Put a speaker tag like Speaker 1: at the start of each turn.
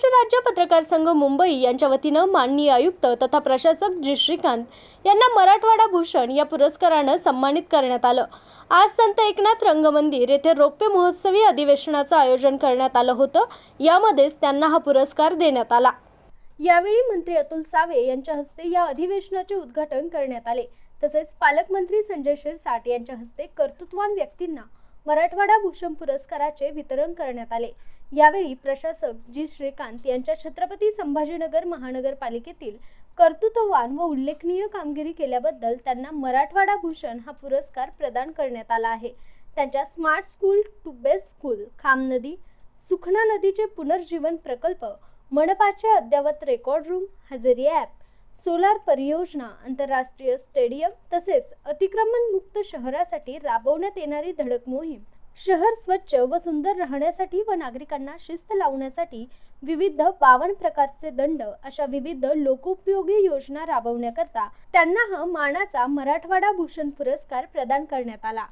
Speaker 1: महाराष्ट्र राज्य पत्रकार संघ मुंबई यांच्या वतीनं माननीय आयुक्त तथा प्रशासक जी श्रीकांत यांना मराठवाडा भूषण या पुरस्कारानं सन्मानित करण्यात आलं। आज संत एकनाथ रंगमंदिर येथे रौप्य महोत्सवी अधिवेशनाचं आयोजन करण्यात आलं होतं। यामध्येच त्यांना हा पुरस्कार देण्यात आला। यावेळी मंत्री अतुल सावे यांच्या हस्ते या अधिवेशनाचे उद्घाटन करण्यात आले। तसेच पालकमंत्री संजय शिरसाट यांच्या हस्ते कर्तृत्ववान व्यक्तींना मराठवाडा भूषण पुरस्काराचे वितरण करण्यात आले। यावेळी प्रशासक जी श्रीकांत यांच्या छत्रपती संभाजीनगर महानगरपालिकेतील कर्तृत्ववान व उल्लेखनीय कामगिरी केल्याबद्दल त्यांना मराठवाडा भूषण हा पुरस्कार प्रदान करण्यात आला आहे। त्यांच्या smart school to best school, खामनदी, सुखना नदीचे पुनर्जीवन प्रकल्प, मनपाचे अद्ययावत रेकॉर्ड रूम, हजेरी ॲप, सोलार परियोजना, आंतरराष्ट्रीय स्टेडियम तसेच अतिक्रमण मुक्त शहरासाठी राबवण्यात येणारी धडक मोहीम, शहर स्वच्छ व सुंदर राहण्यासाठी व नागरिकांना शिस्त लावण्यासाठी विविध 52 प्रकारचे दंड अशा विविध लोकोपयोगी योजना राबवण्याकरता त्यांना हा मानाचा मराठवाडा भूषण पुरस्कार प्रदान करण्यात आला।